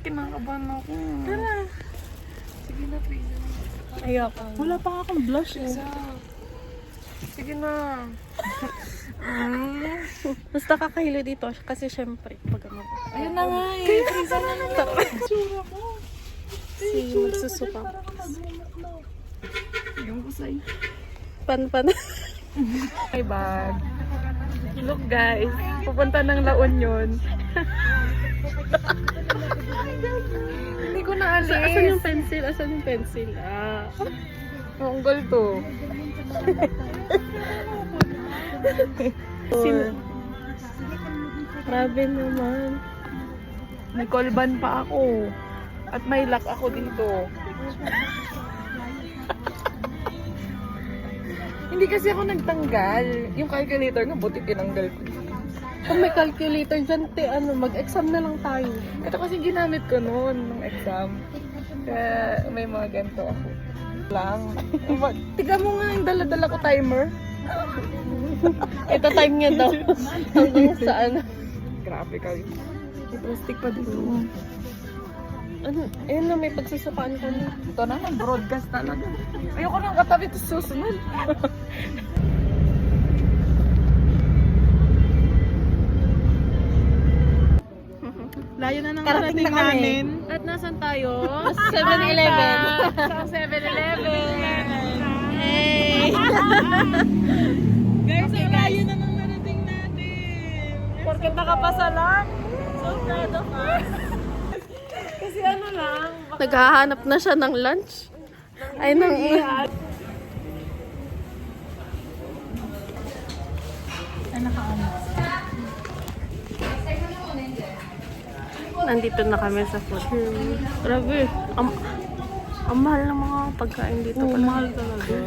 kinakabahan ako. Tara. Sige na, Trina. Ayoko. Wala pa akong blush eh. Sige na. Basta kakahilo dito kasi syempre pag ano. Ayun na nga eh. Trina na naman. Tara. Tsura mo. Si magsusuka. Yung kusay. Pan. Hey, bag. Look, guys. Pupunta ng La Union. Hindi ko na alis. Asan yung pencil? Asan yung pencil? Ah. Mongol to. Grabe naman. May kolban pa ako. At may lock ako dito. Hindi kasi ako nagtanggal. Yung calculator nga, buti tinanggal ko. Kung may calculator dyan, mag-exam na lang tayo. Ito kasi ginamit ko noon ng exam. Kaya may mga ganito ako. Lang. Tiga mo nga yung dala-dala ko timer. Ito time niya daw. Hanggang saan? Grabe ka. May plastic pa dito. Ano? Ayun na, may pagsusukaan ko na. Ito na lang, broadcast talaga. Ayoko nang katabi ito susunod. Layo na ng Karating na kami. namin. At nasan tayo? 7-Eleven. Sa 7-Eleven. Hey! Guys, ang layo na nang narating natin. Porket nakapasa lang. So proud of us. Kasi ano lang, Naghahanap na siya ng lunch. Ay, nang Nandito na kami sa food. Grabe. Ang mahal ng mga pagkain dito pala. Mahal talaga.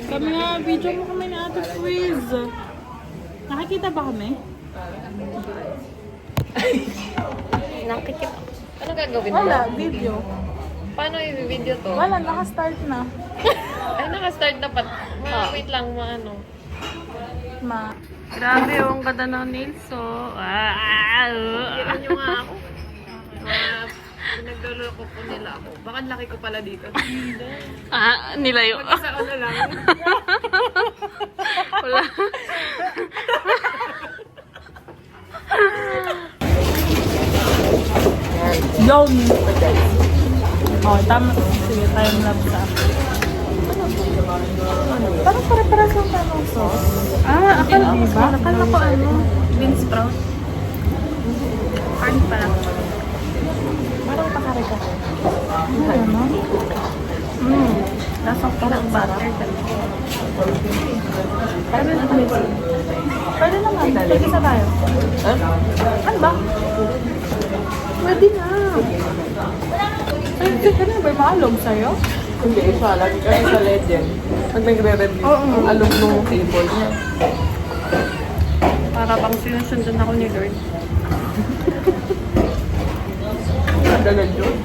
Kami nga, video mo kami ni Ate Quiz. Nakikita ba kami? Nakikita. ano gagawin mo? Wala, video. Paano i-video to? Wala, nakastart na. Ay, nakastart na pa. Wait lang, maano. Grabe, ang ganda ng nails, oh. Kira nyo nga ako. Pinagluloko po nila ako. Baka laki ko pala dito. Nilayo. Mag-isa ko na lang. Wala. Yum! Oh, tama. Sige, time lapse sa akin. Parang pare-paras yung tanong sauce. Akala ko bean sprout. Corn pala. Parang pakarega. Ano? Lasang parang butter talaga. Pwede naman. Pag-isa tayo. Ano ba? Pwede na. Ay, kasi na ba maalog sa'yo? Hindi, isa lang. Kasi sa legend. Pag nagre-review, ang alog ng table niya. Para bang sinusundan ako ni Lord. Nagalag yun.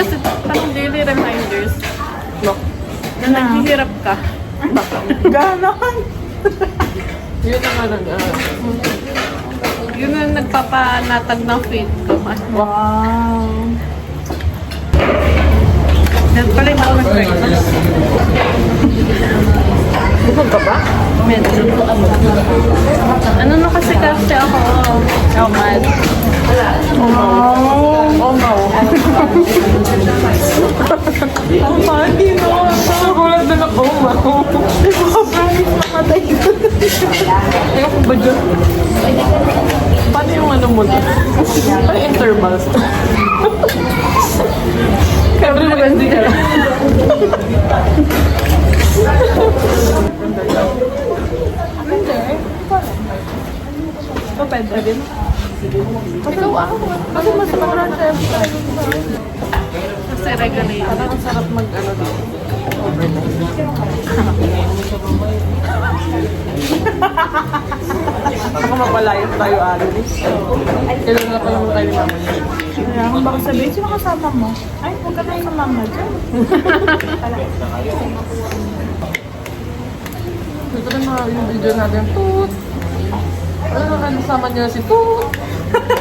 Kasi parang daily reminders No. na naghihirap ka. Ganon! Yun ang ano. Yun ang nagpapanatag ng faith ko. Wow! Nagpalit ako mag-breakfast. Bukod ka ba? Medyo. Ano na kasi ako? Mad. Oh, no. Ang funny, no? Nagulat na ako. Promise namatay. Ayaw ko ba dyan? Paano yung ano mo dyan? Paano intervals? Every Wednesday ka lang. Pwede din. Ikaw ako. Kasi mas parang Kasi regulate. parang ang sarap mag-ano dito. Baka mapalayas tayo, Alice. Kailan na pala mo tayo ni Mama niya. Kaya kung baka sabihin, sino kasama mo? Ay, huwag ka na sa mama dyan. Ito na mga yung video natin. Toot! Ano naman kasama niya si Toot?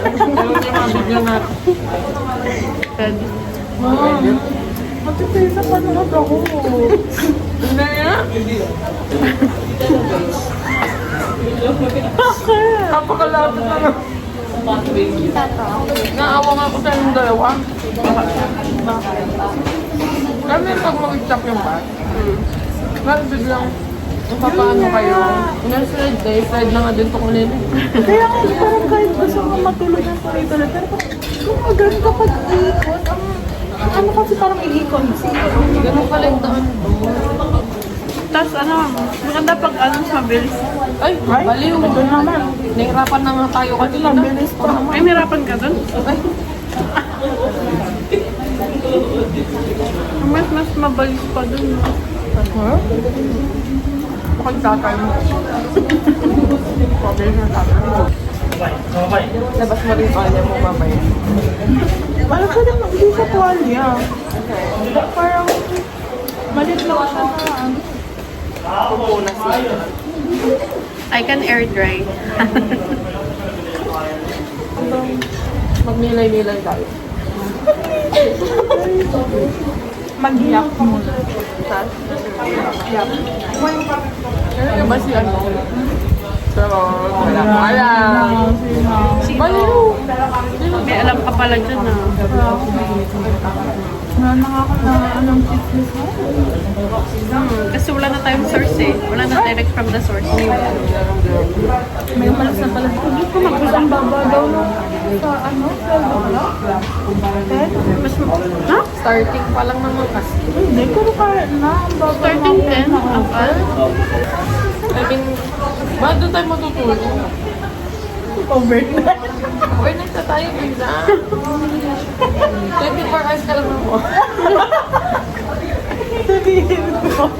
Ano niya mabigyan natin? Pwede. Ma'am, matipisa pa naman ako. Hindi nga. Napakalapit na nga. Naawa nga ko sa inyong dalawa. Kami pag mag-chop yung bat, bakit biglang papaano kayo? Slide na nga din ito kanina. Kaya nga, parang kahit gusto nga matulog ng tuloy-tuloy. Pero kung agad kapag iikot, ang ano kasi parang iikot. Ganun pala yung daan. Tapos ano, maganda pag ano, mabilis. Ay, baliw. Ito naman. Nahirapan na nga tayo kanina. Mabilis pa. Ay, nirapan ka dun? Ay, Mas mabilis pa dun. No? huh? Mukhang tatay mo. Pabilis na tatay mo. Labas mo rin kanya mo mamaya. Wala ka naman, hindi sa tuwalya. Parang malit lang siya na Pupunas siya. I can air dry. Magnilay-nilay tayo. mag-yak muna. Ano ba si ano? Pero wala ko alam. Baliw! May alam ka pala dyan ah. Wala nga ako na anong fitness mo. Kasi wala na tayong source eh. Wala na direct from the source. May umalas na pala. Hindi ko mag-isang baba daw no. Sa ano? Mas, ha? Starting pa lang naman kasi. Hindi ko kaya na. Ang baba Starting 10? Akal? I mean, ba't doon tayo matutulog? Overnight. Overnight na tayo, Pisa. 24 hours ka lang ako. Sabihin ko.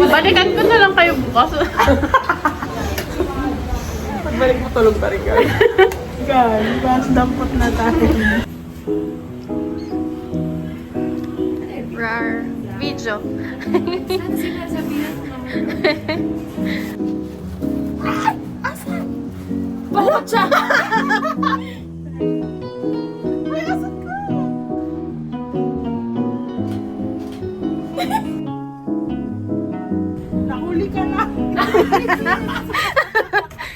Balikan ko na lang kayo bukas. Pagbalik mo tulog pa rin guys. God, mas dampot na tayo. Rar. Video. Balot siya! Nahuli ka na.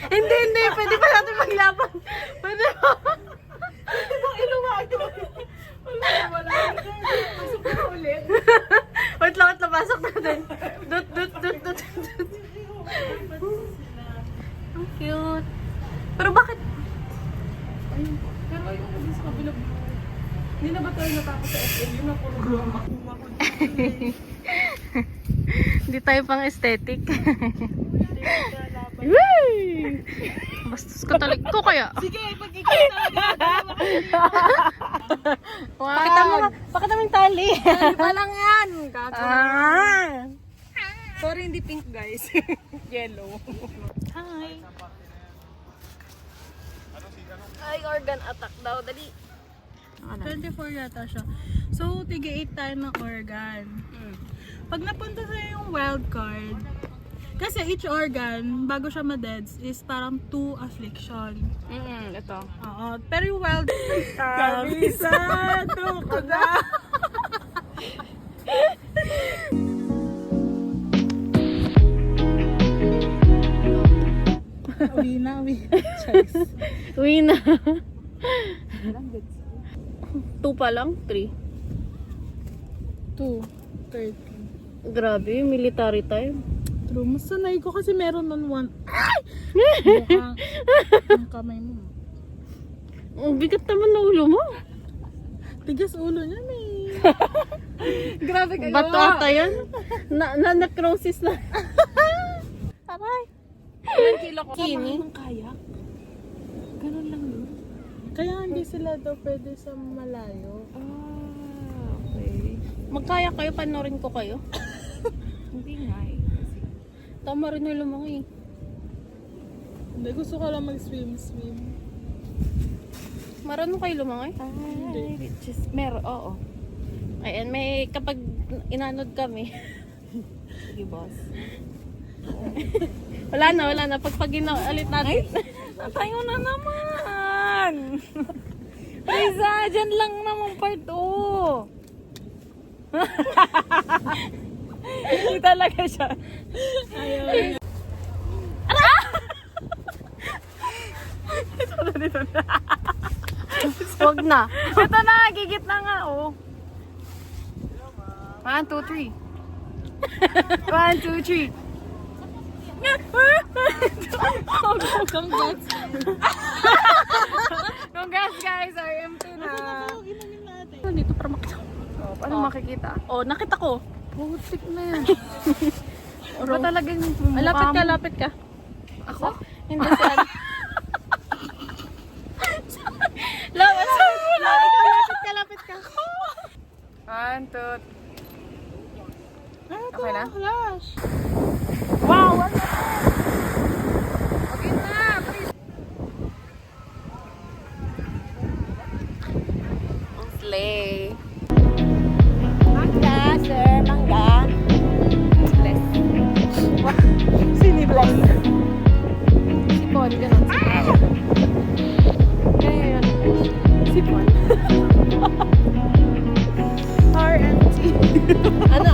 Hindi. Pwede pa natin maglaban. Pwede pa. Di ba inuwag? Wala. Pasok na ulit. Wait lang, pasok natin. Dut. Ang cute. Pero bakit? Pero ayun ko sa kabilang. Hindi na ba tayo natapos sa SM? Yun ang puro drama. Hindi tayo pang aesthetic. Woo! Bastos ka talaga. Ikaw kaya? Sige, pag ikaw talaga. Pakita mo nga. Pakita mo yung tali. Pa lang yan. Ah! Sorry, hindi pink guys. Yellow. Hi. Ay, organ attack daw. Dali. 24 yata siya. So, tiga-8 tayo ng organ. Pag napunta sa yung wild card, kasi each organ, bago siya ma-deads, is parang 2 affliction. Ito. Oo. Pero yung wild Kabisado ko na! Uwi na. Uwi na. 2 pa lang? 3? 2:30. Grabe, military time. True, mas sanay ko kasi meron nun one. Mukhang ang kamay mo. Ang bigat naman na ulo mo. Tigas ulo niya eh. Grabe kayo. Bato ata yan. Na-necrosis na. Aray! Ilang kilo ko? Kini. Ng kayak. Ganun lang yun. Kaya hindi sila daw pwede sa malayo. Okay. Magkaya kayo, panorin ko kayo. Hindi nga eh. Tama rin yung lumangi. Hindi, gusto ko lang mag-swim. Marunong kayo lumangi? Hindi. Meron, oo. Ayan, may kapag inanod kami. Sige boss. Wala na. Pag ulit natin. Tayo na naman! Lisa, dyan lang naman part 2. Hindi talaga siya. Ayaw. Dito na. Huwag na. Ito na, gigit na nga, oh. 1, 2, 3. 1, 2, 3. Congrats. Congrats guys, RM2 na. Inumin natin. Dito para makita. Oh, paano makikita? Oh, nakita ko. Putik na yan. Ba talagang mukha mo? Lapit ka. Ako? Hindi siya. Lapit ka. 1, 2. Okay na? Flash. Wow! Ano? Okay na! Please. Slay. Mangga, sir, mangga. Bless. Sinibless. Sipon, ganun. Kaya yun. Sipon. RMT. Ano?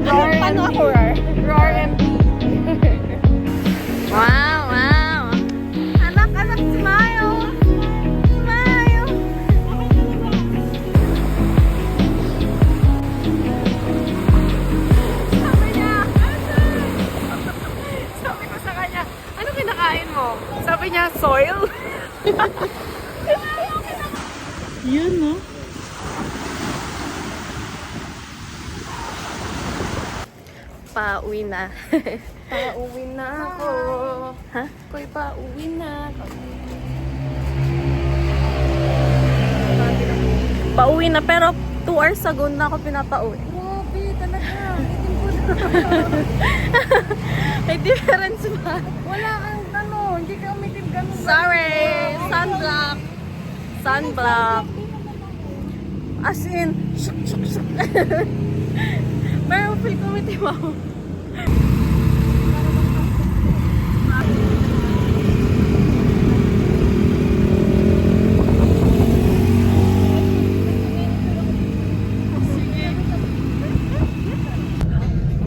Paano ako roar? Roar MT. Wow. Anak, smile! Smile! Sabi niya, sabi ko sa kanya, ano kinakain mo? Sabi niya, soil. Yun, no? Pauwi na. Pauwi na ako. Ha? Ko'y pauwi na ako. Pauwi na pero 2 hours ago na ako pinapauwi. Grabe, talaga. Itim ko na. May difference ba? Wala kang hindi ka umitim ganun. Sorry! Sunblock! Sunblock! As in, shuk. Pero feel ko may timaw.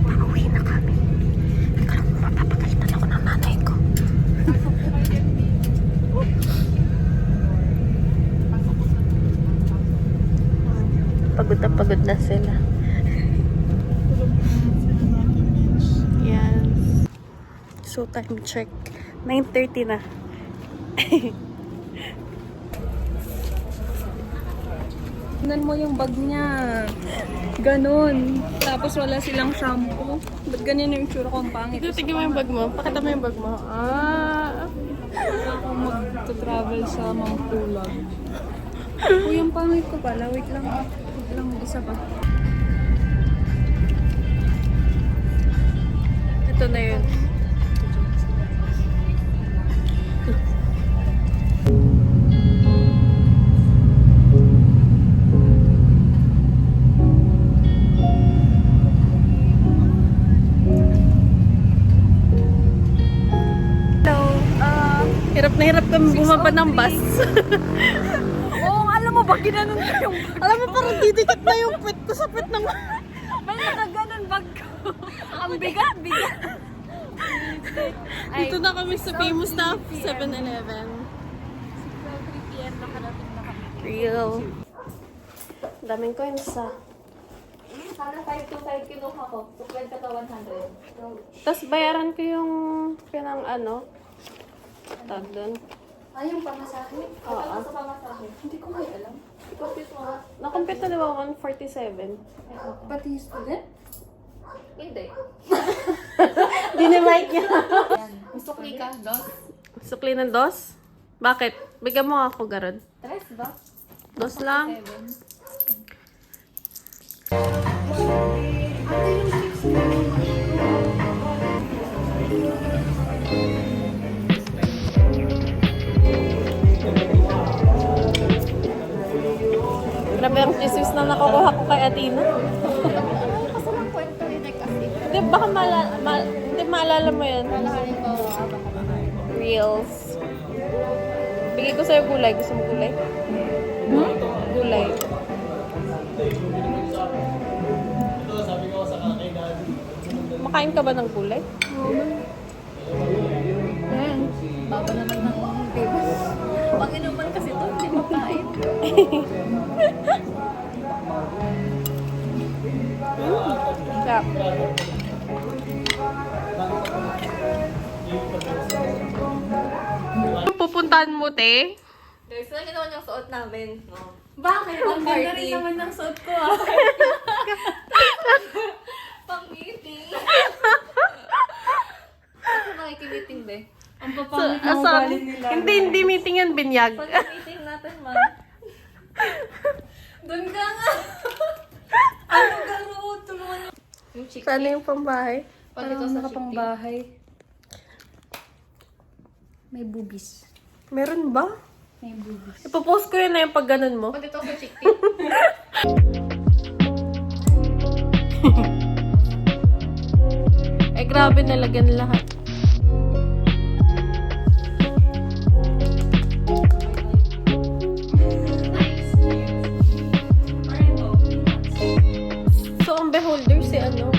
Pauwi na kami. Teka lang, mapapagalitan ako ng nanay ko. Pagod na sila. Yes. So, time check. 9:30 na. Tingnan mo yung bag niya. Ganon. Tapos wala silang shampoo. Ba't ganyan yung itsura ko? Ang pangit. Tingnan mo yung bag mo. Pakita mo yung bag mo. Ako mag-travel sa Mount Pulag. Uy, yung pangit ko pala. Wait lang. Wait lang, isa pa. Ito na yun. Hirap na hirap kami bumaba ng bus. Oo, alam mo ba, ginanon ko yung bag. Alam mo, parang didikit na yung pet ko sa pet ng... May nakaganon bag ko. Ang bigat. Dito na kami sa famous na 7-Eleven. 3 p.m. nakarating na kami. Real. Daming coins ah. Sana 525 kinuha ko. So, kwenta ka 100. Tapos bayaran ko yung pinang ano. Tag doon. Ay, yung pamasahe? Oo. Ito sa pamasahe. Hindi ko may alam. I-compute mo nga. Nakompute na diba 147? Pati student? Hindi. Dinimike niya. Gusto klika, dos. Sukli ng dos? Bakit? Bigyan mo ako, Garod. Tres ba? Dos lang. 7. Grabe ang Jesus na nakukuha ko kay Athena. Kasi lang kwento rin kasi. Hindi, baka hindi maalala mo yan. Lalahanin ko. Reels. Bigay ko sa'yo gulay. Gusto mo gulay? Gulay. Makain ka ba ng gulay? Baba naman ng tables. Pag-inuman kasi ito, hindi makain. Sarap. Pupuntahan mo, te? Guys, lang naman yung suot namin. No? Bakit? Ang ganda Party. rin naman ng suot ko ah. Pang-meeting. Ano nakikimiting, be? Ang papangit na ugali nila. Hindi meeting yan, binyag. Pag-meeting natin, man. Doon ka nga. Ano garo? Tulungan niyo. Yung chick. Sana yung pambahay? Pag ito sa chick. bahay. May boobies. Meron ba? May boobies. Ipopost ko yun na yung pag ganun mo. Pag ito sa chick. Eh, grabe nalagyan lahat. So, ang beholder si ano?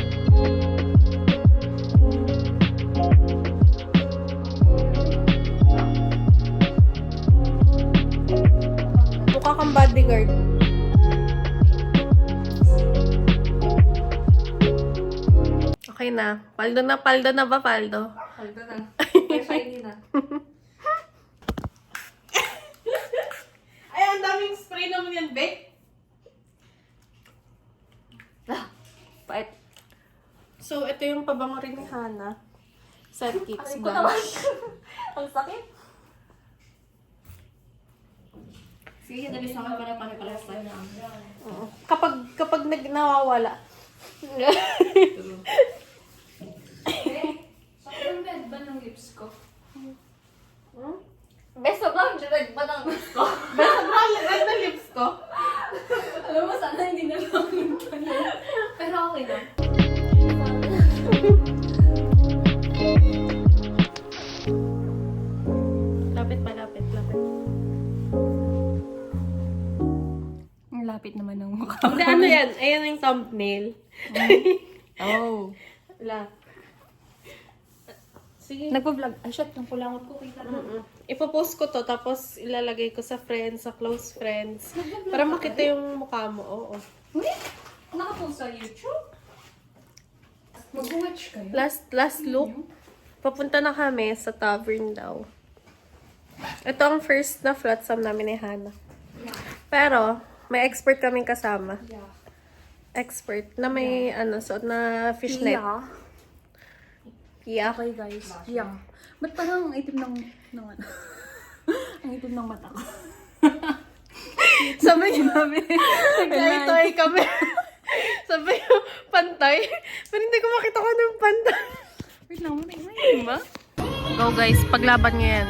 Mukha kang bodyguard. Okay na. Paldo na ba, paldo? Paldo na. May shiny na. Ay, ang daming spray naman yan, Beck. Pait. So, ito yung pabango rin ni Hana. Set Kicks Aray ko naman. Blush. Ang sakit. Sige, dali sa akin para pare-parehas tayo na. Oo. Kapag nawawala. Sakit ang bed ba ng lips ko? Best of luck, direct ba ng lips ko? Red na lips ko. Alam mo, sana hindi na lang yung Pero okay na. Lapit. Ang lapit naman ng mukha. Hindi, ano yan? Ayan yung thumbnail. Oh. Wala. Sige. Nagpa-vlog. Ay, shit, yung kulangot ko. Kita na. Ipopost ko to, tapos ilalagay ko sa friends, sa close friends. Para makita yung mukha mo. Oo. Uy! Nakapost sa YouTube? Mag-watch kayo? Last look. Papunta na kami sa tavern daw. Ito ang first na flat sum namin ni Hana. Pero, may expert kaming kasama. Yeah. Expert na may suot na fishnet. Yeah. Okay, guys. Yeah. Ba't parang ang itim ng ano? Ang itim ng mata ko. Sabi namin, nagkaitoy kami. Sabi yung pantay. Pero hindi ko makita ko ano yung pantay. Wait lang, may ba? Go guys, paglaban nyo yan.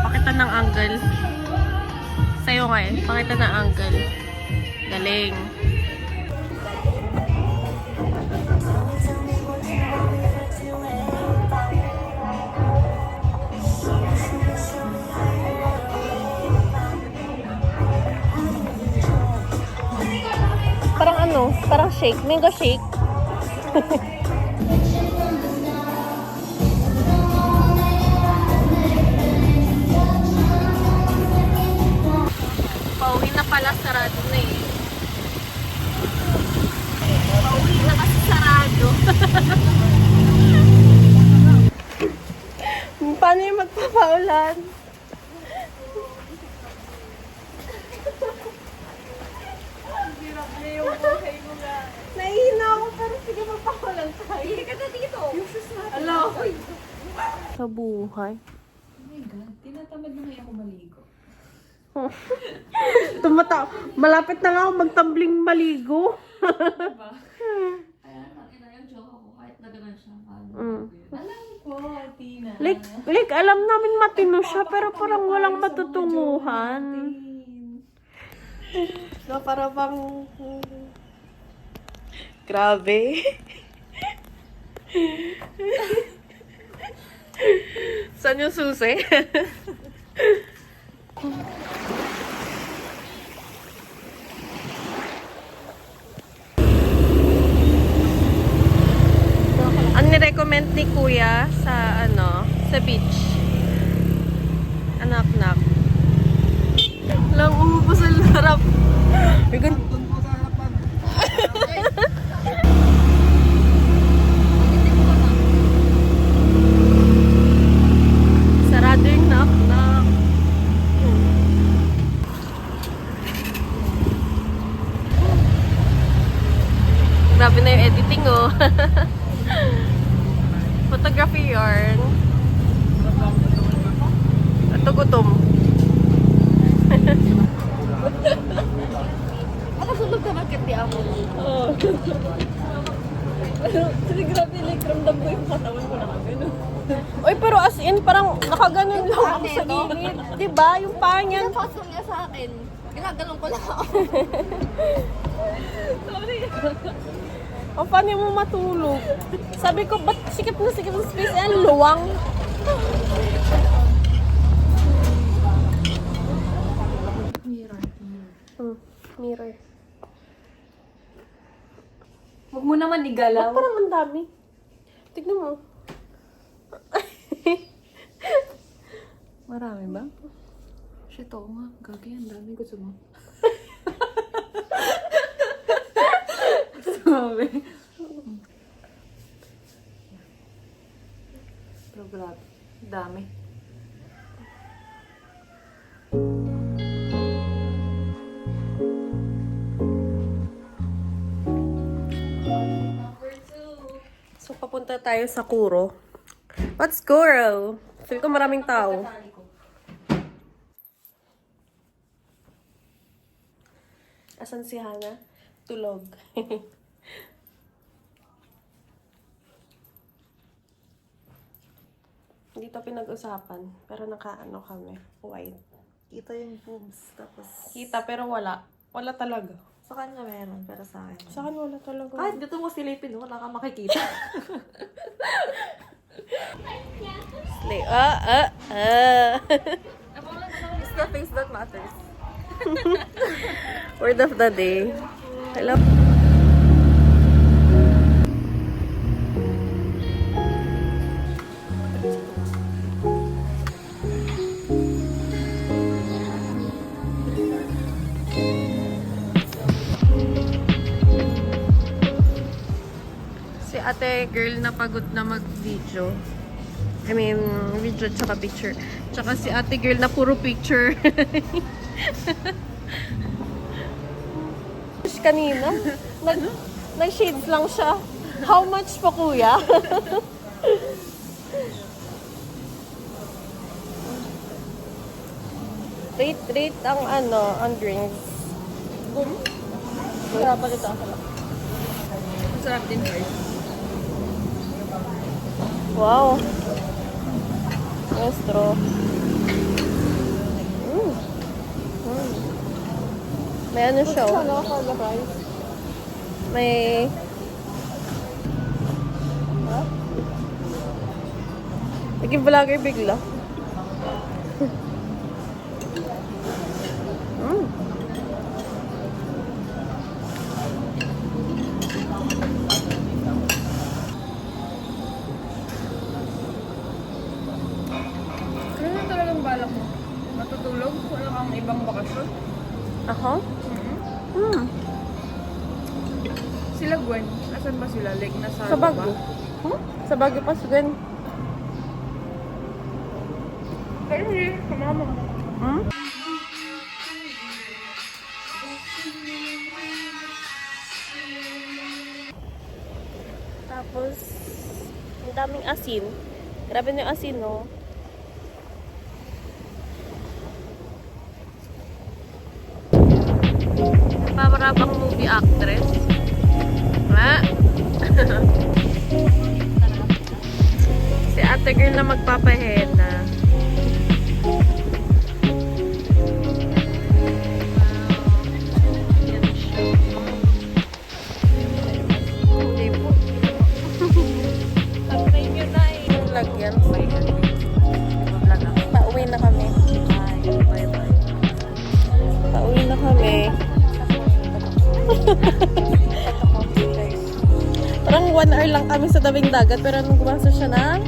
Pakita ng angle. Sa'yo nga eh, pakita ng angle. Galing. Parang parang shake. Mango shake. Pauwi na pala, sarado na eh. Pauwi na kasi sarado. Paano yung magpapaulan? Nahihina ako, pero sige magpapaulan tayo. Hindi ka na dito. Hello. Sa buhay. Oh my God, tinatamad na ngayon ako maligo. Malapit na nga ako magtambling maligo. Kaya natin na yung joke ako kahit na gano'n siya. Alam ko, Tina. Like, alam namin matino siya, pero parang walang matutunguhan. Na para bang... Grabe. Saan yung susi? Ang nirecommend ni Kuya sa sa beach. Anak-nak. Lang umubos ang harap. Sarado yung knock-knock. Grabe na yung editing, oh. Photography yarn. Ito gutom. Makasulog ka bakit di ako? Oo. Kasi grabe, like, ramdam ko yung katawan ko na gano'n. Uy, pero as in, parang nakaganon lang ako sa gilid. Diba? Yung paa niyan. Pinapasok niya sa akin. Ginaganon ko lang ako. Sorry. O, paano mo matulog? Sabi ko, ba't sikip na space? Ayan, luwang. Mirror. Huwag mo naman igalaw. Parang ang dami. Tignan mo. Marami ba? Shit, oo nga. Gagi, ang dami. Gusto mo? Sabi. Pero grabe. Dami. So, papunta tayo sa Kuro. Let's go, Ro. Feel ko maraming tao. Asan si Hana? Tulog. Hindi to pinag-usapan. Pero nakaano kami. White. Kita yung boobs, tapos Kita pero wala. Wala talaga. sa kanya meron, pero sa akin. Sa akin wala talaga. Kahit dito mo silipin, wala kang makikita. Slay. It's the things that matters. Word of the day. Hello. Si ate girl na pagod na mag-video. I mean, video tsaka picture. Tsaka si ate girl na puro picture. Kanina, nag-shades lang siya. How much po, kuya? Rate ang ang drinks. Sarap ulit ako. Masarap din guys. Wow. Nuestro. May ano siya. May... Naging vlogger bigla. Ano na talagang balak mo? Matutulog? Wala kang ibang bakasyon? Ako? Sila Gwen, asan ba sila? Like, nasa Sa Baguio. Sa Baguio pa, Gwen. Pero hindi, kamama. Tapos, ang daming asin. Grabe na yung asin, no? Para bang movie actress? Ha? Si ate girl na magpapahena. Yan siya. Hindi po. Tatry nyo na eh. Yung lagyan. Bye, Henry. Iba-vlog ako. Pauwi na kami. Bye-bye. Pauwi na kami. Parang 1 hour lang kami sa tabing dagat pero nung gumastos siya ng